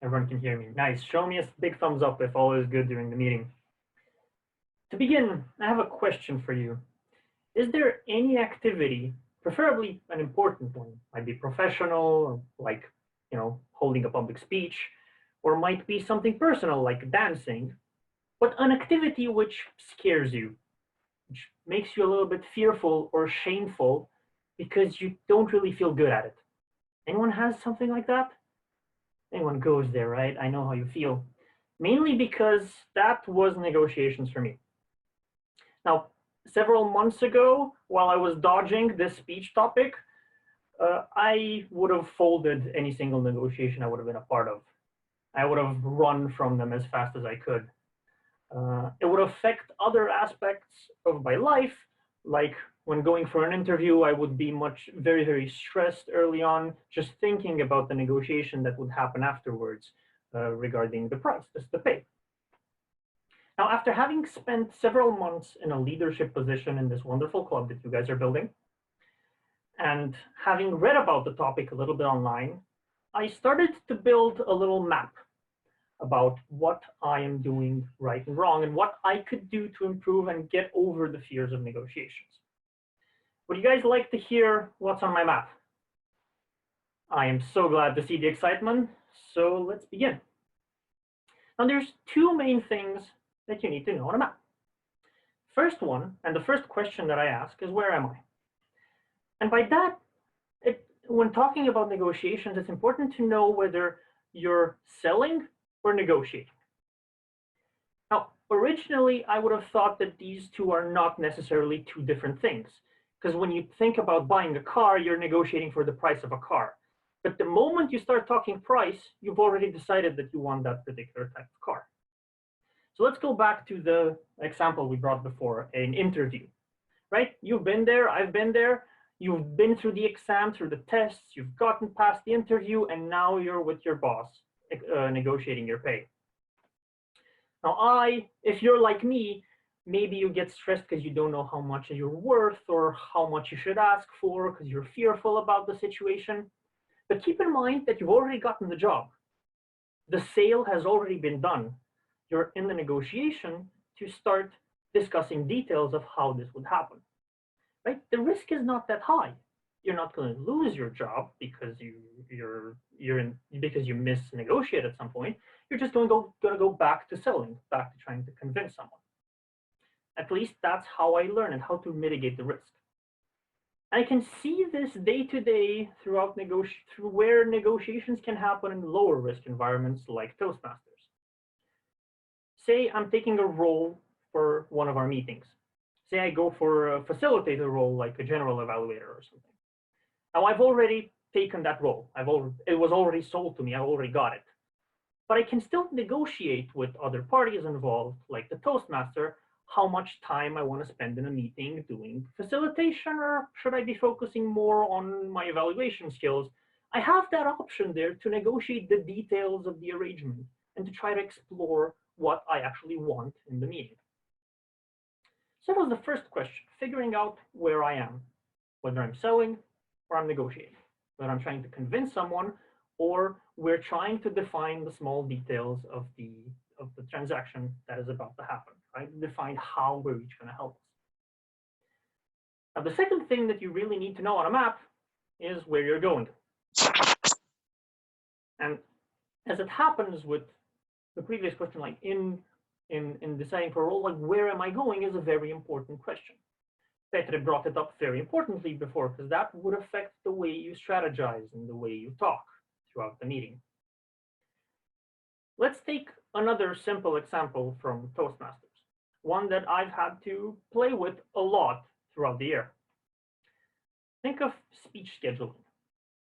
Everyone can hear me. Nice. Show me a big thumbs up if all is good during the meeting. To begin, I have a question for you. Is there any activity, preferably an important one, might be professional, like, holding a public speech, or might be something personal like dancing, but an activity which scares you, which makes you a little bit fearful or shameful because you don't really feel good at it? Anyone has something like that? Anyone goes there, right? I know how you feel. Mainly because that was negotiations for me. Now, several months ago, while I was dodging this speech topic, I would have folded any single negotiation I would have been a part of. I would have run from them as fast as I could. It would affect other aspects of my life, like when going for an interview, I would be very, very stressed early on, just thinking about the negotiation that would happen afterwards regarding the price, the pay. Now, after having spent several months in a leadership position in this wonderful club that you guys are building, and having read about the topic a little bit online, I started to build a little map about what I am doing right and wrong and what I could do to improve and get over the fears of negotiations. Would you guys like to hear what's on my map? I am so glad to see the excitement, so let's begin. Now, there's two main things that you need to know on a map. First one, and the first question that I ask is, where am I? And by that, when talking about negotiations, it's important to know whether you're selling or negotiating. Now, originally, I would have thought that these two are not necessarily two different things, because when you think about buying a car, you're negotiating for the price of a car. But the moment you start talking price, you've already decided that you want that particular type of car. So let's go back to the example we brought before, an interview, right? You've been there, I've been there. You've been through the exam, through the tests, you've gotten past the interview, and now you're with your boss negotiating your pay. Now, if you're like me, maybe you get stressed because you don't know how much you're worth or how much you should ask for because you're fearful about the situation. But keep in mind that you've already gotten the job. The sale has already been done. You're in the negotiation to start discussing details of how this would happen. Right? The risk is not that high. You're not going to lose your job because because you misnegotiate at some point. You're just going to go back to selling, back to trying to convince someone. At least that's how I learned and how to mitigate the risk. I can see this day to day through where negotiations can happen in lower risk environments like Toastmasters. Say I'm taking a role for one of our meetings. Say I go for a facilitator role like a general evaluator or something. Now I've already taken that role. It was already sold to me. I already got it. But I can still negotiate with other parties involved, like the Toastmaster, how much time I want to spend in a meeting doing facilitation, or should I be focusing more on my evaluation skills? I have that option there to negotiate the details of the arrangement and to try to explore what I actually want in the meeting. So that was the first question, figuring out where I am, whether I'm selling or I'm negotiating, whether I'm trying to convince someone or we're trying to define the small details of the transaction that is about to happen, right? Define how we're each going to help us. Now, the second thing that you really need to know on a map is where you're going. And as it happens with the previous question, like in deciding for a role, like where am I going is a very important question. Petre brought it up very importantly before, because that would affect the way you strategize and the way you talk throughout the meeting. Let's take another simple example from Toastmasters, one that I've had to play with a lot throughout the year. Think of speech scheduling.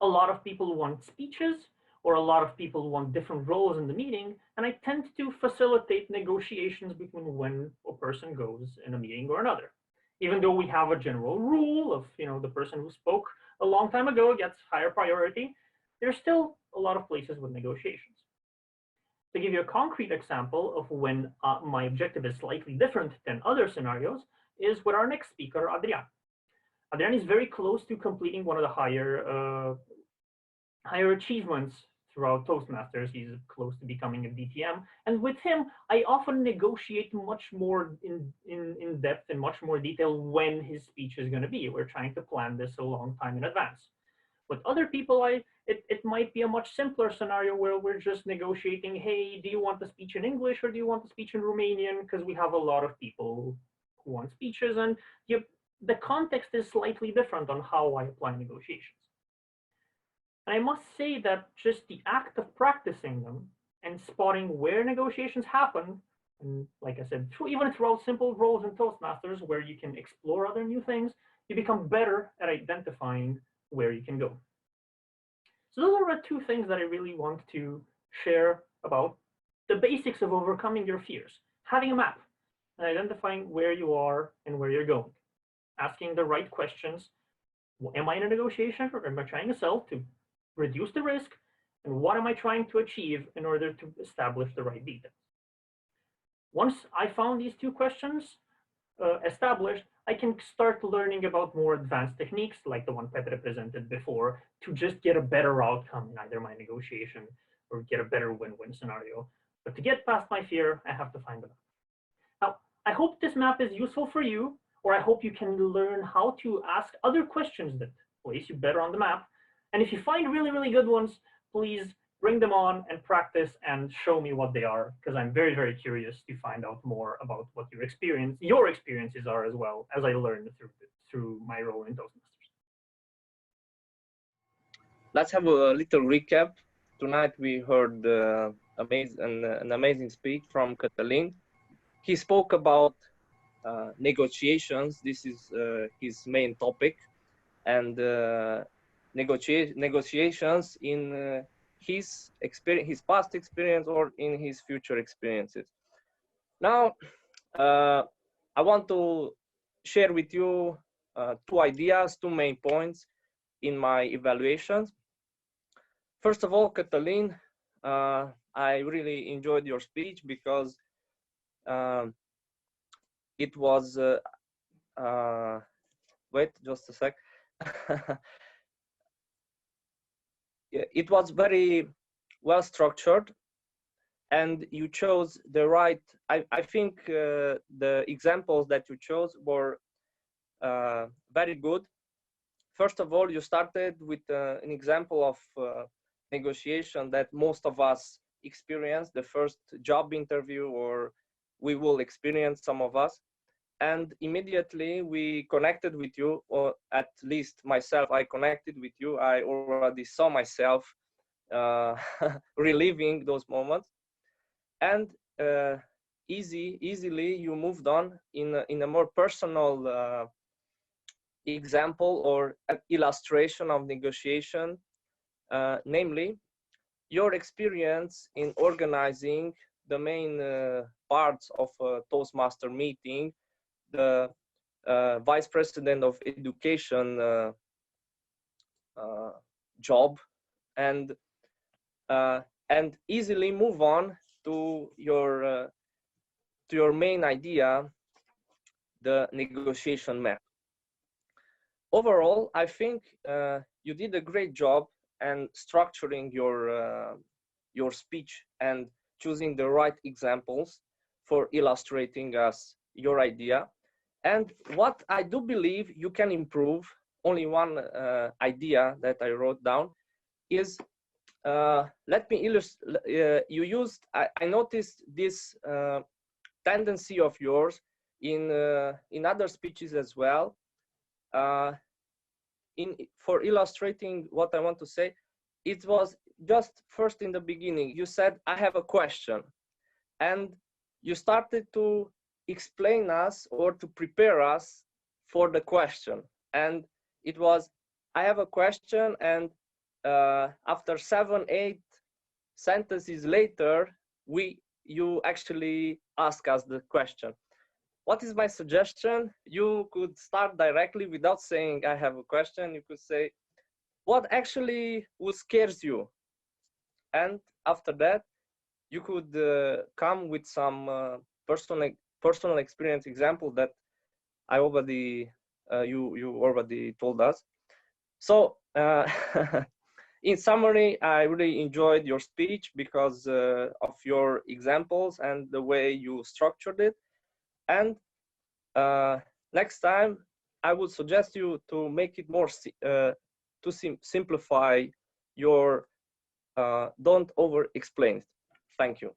A lot of people want speeches, or a lot of people want different roles in the meeting, and I tend to facilitate negotiations between when a person goes in a meeting or another. Even though we have a general rule of, the person who spoke a long time ago gets higher priority, there's still a lot of places with negotiations. To give you a concrete example of when my objective is slightly different than other scenarios is with our next speaker, Adrian. Adrian is very close to completing one of the higher achievements throughout Toastmasters. He's close to becoming a DTM. And with him, I often negotiate much more in depth and much more detail when his speech is going to be. We're trying to plan this a long time in advance. With other people, it might be a much simpler scenario where we're just negotiating, hey, do you want the speech in English or do you want the speech in Romanian? Because we have a lot of people who want speeches, and the context is slightly different on how I apply negotiations. And I must say that just the act of practicing them and spotting where negotiations happen, and like I said, even throughout simple roles in Toastmasters where you can explore other new things, you become better at identifying where you can go. So those are the two things that I really want to share about the basics of overcoming your fears. Having a map and identifying where you are and where you're going. Asking the right questions. Am I in a negotiation or am I trying to sell to reduce the risk? And what am I trying to achieve in order to establish the right details? Once I found these two questions established, I can start learning about more advanced techniques like the one Petre presented before to just get a better outcome in either my negotiation or get a better win-win scenario. But to get past my fear, I have to find a map. Now, I hope this map is useful for you, or I hope you can learn how to ask other questions that place you better on the map. And if you find really, really good ones, please bring them on and practice and show me what they are, because I'm very, very curious to find out more about what your experiences are as well, as I learned through my role in Toastmasters. Let's have a little recap. Tonight we heard an amazing speech from Catalin. He spoke about negotiations. This is his main topic, and negotiations in his experience, his past experience, or in his future experiences. Now, I want to share with you two ideas, two main points in my evaluations. First of all, Catalin, I really enjoyed your speech because it was, wait just a sec. It was very well structured, and you chose the right, I think the examples that you chose were very good. First of all, you started with an example of negotiation that most of us experience, the first job interview, or we will experience, some of us. And immediately we connected with you, or at least myself, I connected with you. I already saw myself reliving those moments. And easily you moved on in a more personal example or illustration of negotiation, namely your experience in organizing the main parts of a Toastmaster meeting, the vice president of education job, and easily move on to your main idea, the negotiation map. Overall, I think you did a great job in structuring your speech and choosing the right examples for illustrating us your idea. And what I do believe you can improve, only one idea that I wrote down is, let me illustrate, you used, I noticed this tendency of yours in other speeches as well, for illustrating what I want to say. It was just first in the beginning, you said, I have a question, and you started to explain us or to prepare us for the question. And it was, I have a question, and after 7-8 sentences later, you actually ask us the question. What is my suggestion? You could start directly without saying I have a question. You could say, what actually scares you? And after that, you could come with some personal experience example that I already you already told us. So in summary, I really enjoyed your speech because of your examples and the way you structured it. And next time, I would suggest you to make it more simplify your don't over explain it. Thank you.